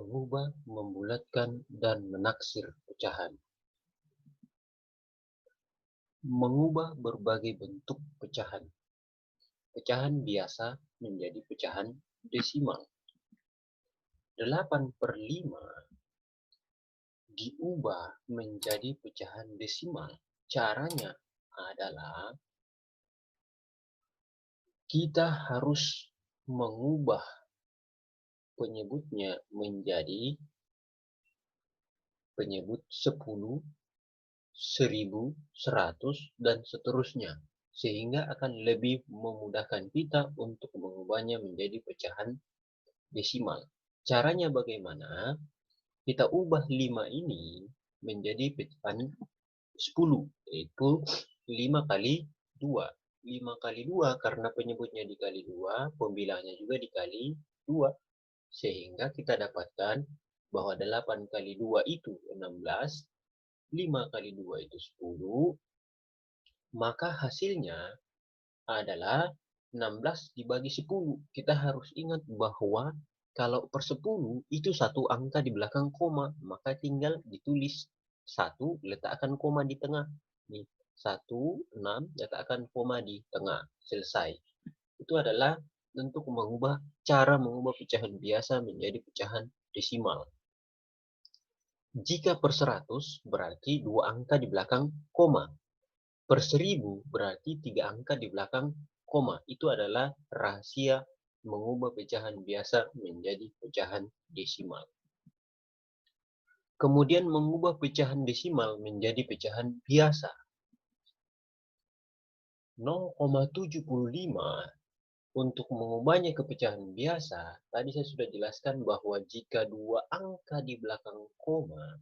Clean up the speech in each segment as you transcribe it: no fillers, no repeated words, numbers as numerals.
mengubah, membulatkan, dan menaksir pecahan. Mengubah berbagai bentuk pecahan. Pecahan biasa menjadi pecahan desimal. 8/5 diubah menjadi pecahan desimal. Caranya adalah kita harus mengubah penyebutnya menjadi penyebut 10, 1000, 100, dan seterusnya. Sehingga akan lebih memudahkan kita untuk mengubahnya menjadi pecahan desimal. Caranya bagaimana? Kita ubah 5 ini menjadi pecahan 10, yaitu 5 kali 2. 5 kali 2 karena penyebutnya dikali 2, pembilangnya juga dikali 2. Sehingga kita dapatkan bahwa 8 kali 2 itu 16, 5 kali 2 itu 10, maka hasilnya adalah 16 dibagi 10. Kita harus ingat bahwa kalau per 10 itu satu angka di belakang koma, maka tinggal ditulis 1, letakkan koma di tengah. Nih, 1, 6, letakkan koma di tengah. Selesai. Itu adalah untuk cara mengubah pecahan biasa menjadi pecahan desimal. Jika per 100 berarti 2 angka di belakang koma. Per 1000 berarti 3 angka di belakang koma. Itu adalah rahasia mengubah pecahan biasa menjadi pecahan desimal. Kemudian mengubah pecahan desimal menjadi pecahan biasa. 0,75 untuk mengubahnya ke pecahan biasa, tadi saya sudah jelaskan bahwa jika 2 angka di belakang koma,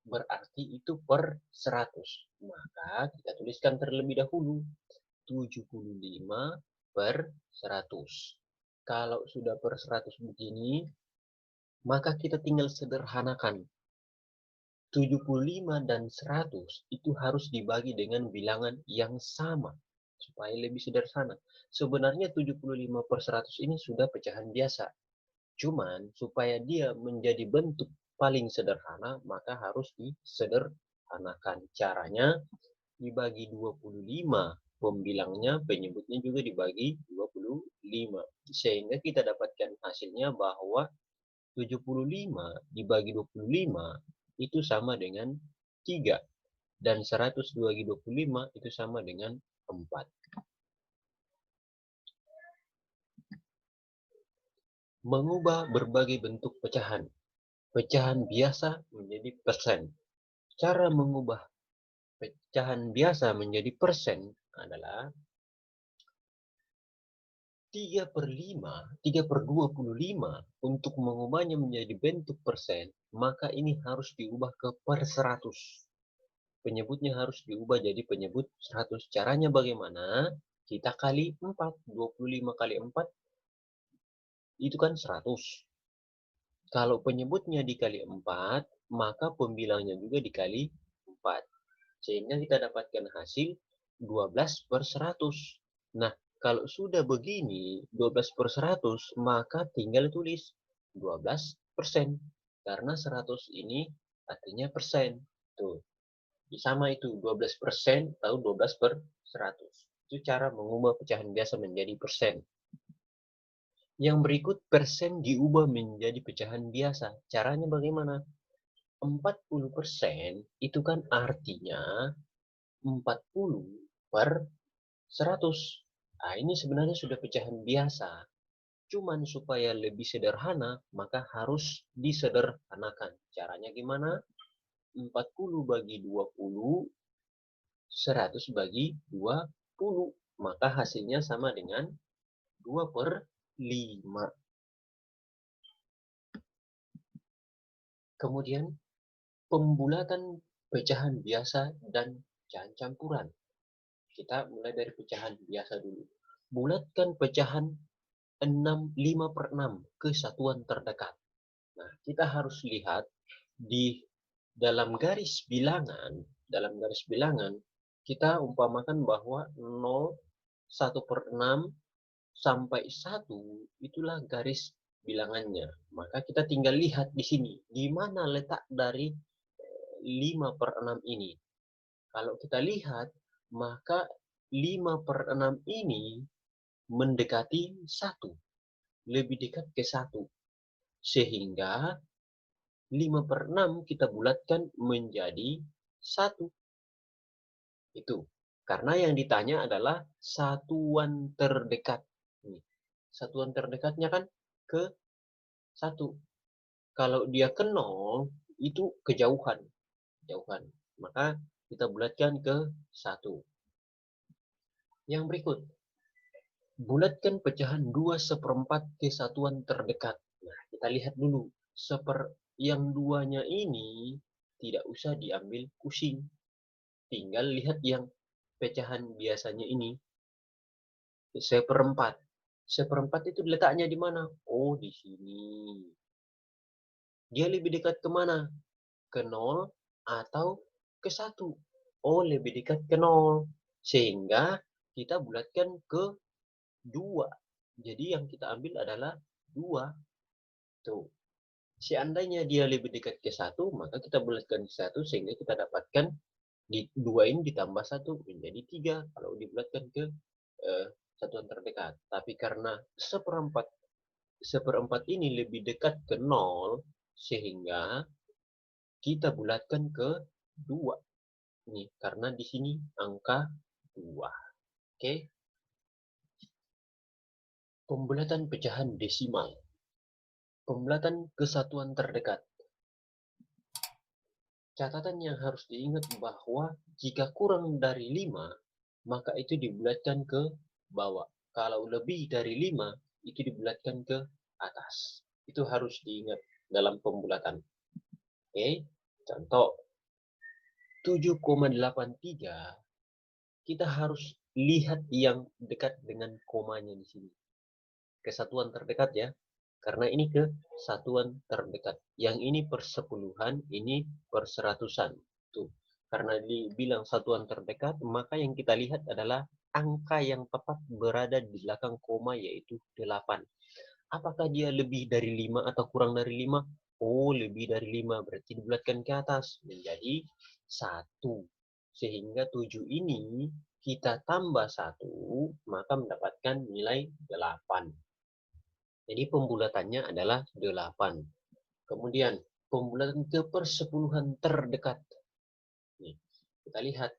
berarti itu per 100. Maka kita tuliskan terlebih dahulu 75 per 100. Kalau sudah per 100 begini, maka kita tinggal sederhanakan. 75 dan 100 itu harus dibagi dengan bilangan yang sama supaya lebih sederhana. Sebenarnya 75 per 100 ini sudah pecahan biasa. Cuman supaya dia menjadi bentuk paling sederhana, maka harus disederhanakan. Caranya dibagi 25, pembilangnya, penyebutnya juga dibagi 25. Sehingga kita dapatkan hasilnya bahwa 75 dibagi 25 itu sama dengan 3. Dan 100 dibagi 25 itu sama dengan 4. Mengubah berbagai bentuk pecahan. Pecahan biasa menjadi persen. Cara mengubah pecahan biasa menjadi persen adalah 3/5, 3/25 untuk mengubahnya menjadi bentuk persen, maka ini harus diubah ke per 100. Penyebutnya harus diubah jadi penyebut 100. Caranya bagaimana? Kita kali 4. 25 kali 4 itu kan 100. Kalau penyebutnya dikali 4, maka pembilangnya juga dikali 4. Sehingga kita dapatkan hasil 12 per 100. Nah, kalau sudah begini, 12 per 100, maka tinggal tulis 12%. Karena 100 ini artinya persen. Tuh, sama itu, 12% atau 12 per 100. Itu cara mengubah pecahan biasa menjadi persen. Yang berikut persen diubah menjadi pecahan biasa. Caranya bagaimana? 40% itu kan artinya 40 per 100. Nah, ini sebenarnya sudah pecahan biasa. Cuman supaya lebih sederhana, maka harus disederhanakan. Caranya gimana? 40 bagi 20, 100 bagi 20. Maka hasilnya sama dengan 2/5. Kemudian pembulatan pecahan biasa dan pecahan campuran. Kita mulai dari pecahan biasa dulu. Bulatkan pecahan 5/6 ke satuan terdekat. Nah, kita harus lihat di dalam garis bilangan, kita umpamakan bahwa 0, 1/6 sampai 1 itulah garis bilangannya. Maka kita tinggal lihat di sini, di mana letak dari 5/6 ini. Kalau kita lihat, maka 5/6 ini mendekati 1, lebih dekat ke 1. Sehingga 5/6 kita bulatkan menjadi 1. Itu. Karena yang ditanya adalah satuan terdekat. Satuan terdekatnya kan ke 1. Kalau dia ke 0, itu kejauhan. Maka kita bulatkan ke 1. Yang berikut. Bulatkan pecahan 2/4 ke satuan terdekat. Nah, kita lihat dulu. Yang 2-nya ini tidak usah diambil pusing. Tinggal lihat yang pecahan biasanya ini. 1/4. 1/4 itu letaknya di mana? Oh, di sini. Dia lebih dekat ke mana? Ke 0 atau ke 1? Oh, lebih dekat ke 0. Sehingga kita bulatkan ke 2. Jadi yang kita ambil adalah 2. Tuh. Seandainya dia lebih dekat ke 1, maka kita bulatkan ke 1 sehingga kita dapatkan di 2 ini ditambah 1 menjadi 3 kalau dibulatkan ke satuan terdekat. Tapi karena 1/4 ini lebih dekat ke 0, sehingga kita bulatkan ke 2. Nih, karena di sini angka 2. Oke. Pembulatan pecahan desimal. Pembulatan kesatuan terdekat. Catatan yang harus diingat bahwa jika kurang dari 5, maka itu dibulatkan ke bawah. Kalau lebih dari 5, itu dibulatkan ke atas. Itu harus diingat dalam pembulatan. Oke, contoh 7,83, kita harus lihat yang dekat dengan komanya di sini. Kesatuan terdekat ya. Karena ini ke satuan terdekat. Yang ini persepuluhan, ini perseratusan. Tuh. Karena dibilang satuan terdekat, maka yang kita lihat adalah angka yang tepat berada di belakang koma, yaitu 8. Apakah dia lebih dari 5 atau kurang dari 5? Oh, lebih dari 5. Berarti dibulatkan ke atas menjadi 1. Sehingga 7 ini kita tambah 1, maka mendapatkan nilai 8. Jadi pembulatannya adalah 8. Kemudian pembulatan ke persepuluhan terdekat. Nih, kita lihat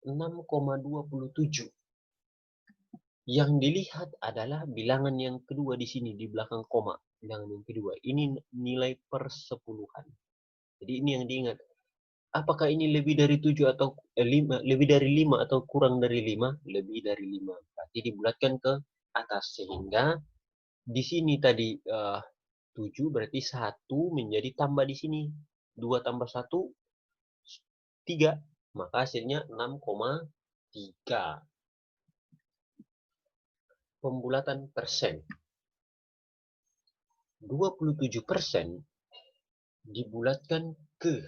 6,27. Yang dilihat adalah bilangan yang kedua di sini di belakang koma. Bilangan yang kedua. Ini nilai persepuluhan. Jadi ini yang diingat. Apakah ini lebih dari 7 atau 5, lebih dari 5 atau kurang dari 5? Lebih dari 5. Berarti dibulatkan ke atas sehingga di sini tadi 7 berarti 1 menjadi tambah di sini. 2 tambah 1, 3. Maka hasilnya 6,3. Pembulatan persen. 27% dibulatkan ke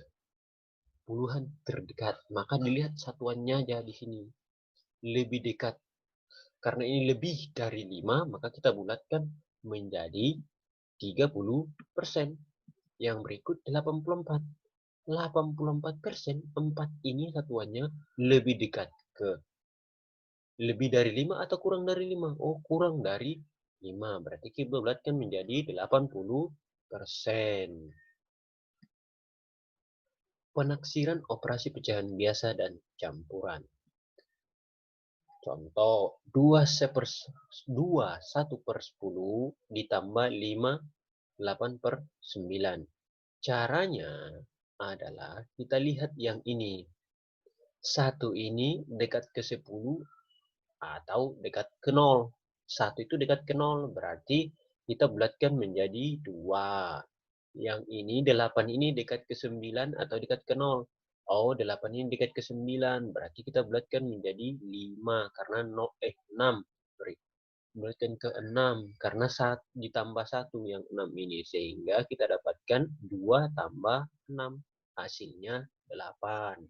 puluhan terdekat. Maka dilihat satuannya aja di sini. Lebih dekat. Karena ini lebih dari 5, maka kita bulatkan menjadi 30%. Yang berikut 84. 84%, 4 ini satuannya lebih dekat ke lebih dari 5 atau kurang dari 5? Oh, kurang dari 5. Berarti kita bulatkan menjadi 80%. Penaksiran operasi pecahan biasa dan campuran. Contoh, 1/10 ditambah 5, 8/9. Caranya adalah kita lihat yang ini. 1 ini dekat ke 10 atau dekat ke 0. 1 itu dekat ke 0, berarti kita bulatkan menjadi 2. Yang ini 8 ini dekat ke 9 atau dekat ke 0. Oh, 8 ini dekat ke 9, berarti kita bulatkan menjadi 5 karena 6. Sorry. Bulatkan ke 6 karena ditambah 1 yang 6 ini, sehingga kita dapatkan 2 tambah 6, hasilnya 8.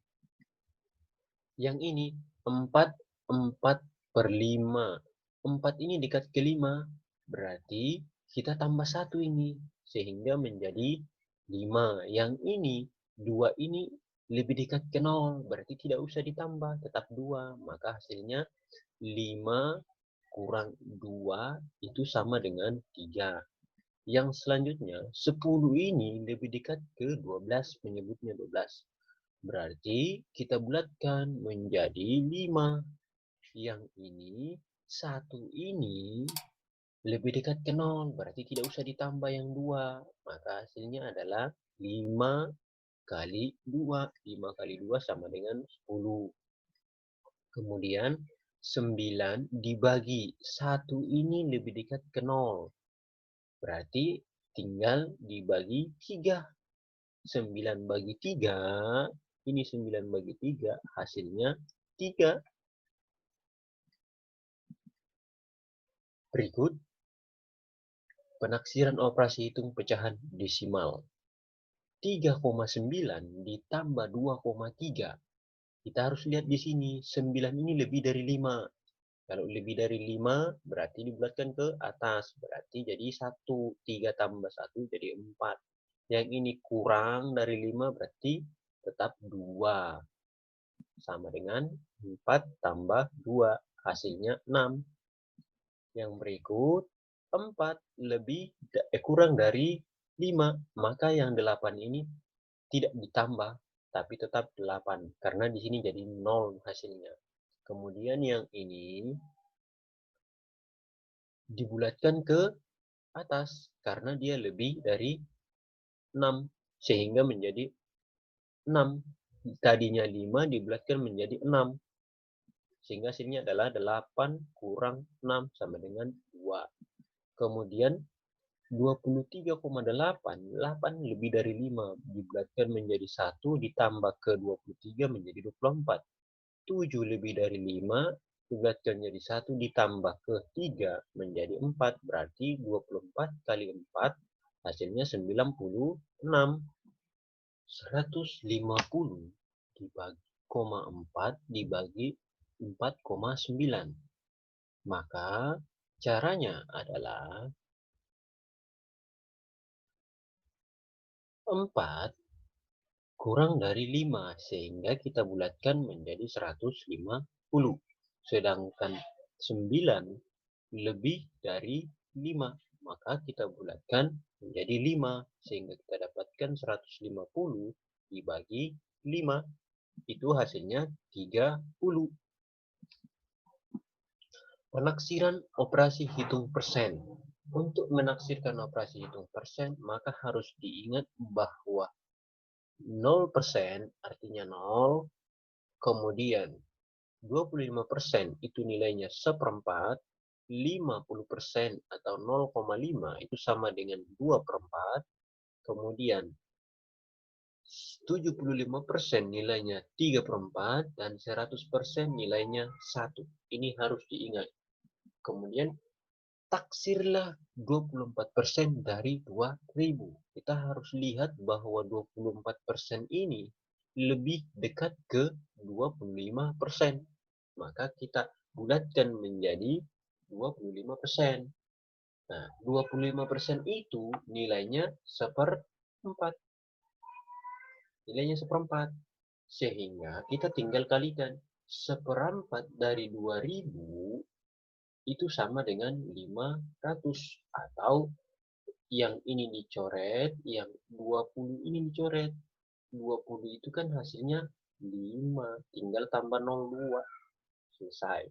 Yang ini 4/5. 4 ini dekat ke 5, berarti kita tambah 1 ini, sehingga menjadi 5. Yang ini, 2 ini lebih dekat ke 0, berarti tidak usah ditambah, tetap 2. Maka hasilnya 5 kurang 2 itu sama dengan 3. Yang selanjutnya, 10 ini lebih dekat ke 12, menyebutnya 12. Berarti kita bulatkan menjadi 5. Yang ini, 1 ini lebih dekat ke 0, berarti tidak usah ditambah yang 2. Maka hasilnya adalah 5 kali 2. 5 kali 2 sama dengan 10. Kemudian 9 dibagi 1 ini lebih dekat ke 0. Berarti tinggal dibagi 3. 9 bagi 3, ini 9 bagi 3, hasilnya 3. Berikut penaksiran operasi hitung pecahan desimal. 3,9 ditambah 2,3. Kita harus lihat di sini, 9 ini lebih dari 5. Kalau lebih dari 5 berarti dibulatkan ke atas, berarti jadi 1. 3 tambah 1 jadi 4. Yang ini kurang dari 5 berarti tetap 2. Sama dengan 4 tambah 2, hasilnya 6. Yang berikut, 4 kurang dari 5, maka yang 8 ini tidak ditambah, tapi tetap 8, karena di sini jadi 0 hasilnya. Kemudian yang ini dibulatkan ke atas, karena dia lebih dari 6, sehingga menjadi 6. Tadinya 5 dibulatkan menjadi 6, sehingga hasilnya adalah 8 kurang 6 sama dengan 2. Kemudian 23,8, 8 lebih dari 5, dibulatkan menjadi 1, ditambah ke 23 menjadi 24. 7 lebih dari 5, dibulatkan menjadi 1, ditambah ke 3 menjadi 4, berarti 24 kali 4, hasilnya 96. 150 dibagi 4 dibagi 4,9. Maka caranya adalah 4 kurang dari 5, sehingga kita bulatkan menjadi 150. Sedangkan 9 lebih dari 5, maka kita bulatkan menjadi 5, sehingga kita dapatkan 150 dibagi 5. Itu hasilnya 30. Penaksiran operasi hitung persen. Untuk menaksirkan operasi hitung persen, maka harus diingat bahwa 0% artinya 0, kemudian 25% itu nilainya seperempat, 50% atau 0,5 itu sama dengan 2/4, kemudian 75% nilainya 3/4, dan 100% nilainya 1. Ini harus diingat. Kemudian taksirlah 24% dari 2.000. Kita harus lihat bahwa 24% ini lebih dekat ke 25%. Maka kita bulatkan menjadi 25%. Nah, 25% itu nilainya seperempat. Nilainya seperempat. Sehingga kita tinggal kalikan. Seperempat dari 2.000 itu sama dengan 500, atau yang ini dicoret, yang 20 ini dicoret. 20 itu kan hasilnya 5, tinggal tambah 02. Selesai.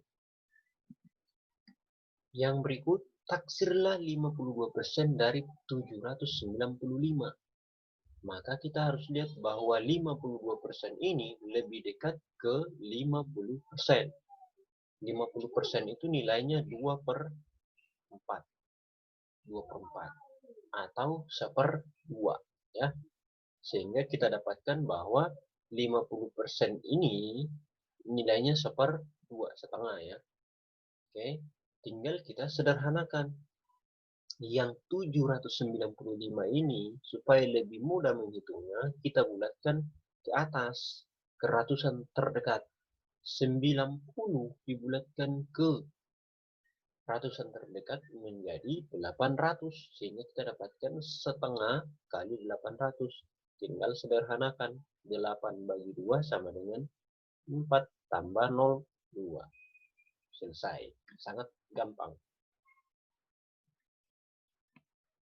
Yang berikut, taksirlah 52% dari 795. Maka kita harus lihat bahwa 52% ini lebih dekat ke 50%. 50% itu nilainya 2/4. 2/4 atau 1/2, ya. Sehingga kita dapatkan bahwa 50% ini nilainya 1/2, setengah, ya. Oke, tinggal kita sederhanakan. Yang 795 ini, supaya lebih mudah menghitungnya, kita bulatkan ke atas, ke ratusan terdekat. 90 dibulatkan ke ratusan terdekat menjadi 800. Sehingga kita dapatkan setengah kali 800. Tinggal sederhanakan. 8 bagi 2 sama dengan 4 tambah 0, 2. Selesai. Sangat gampang.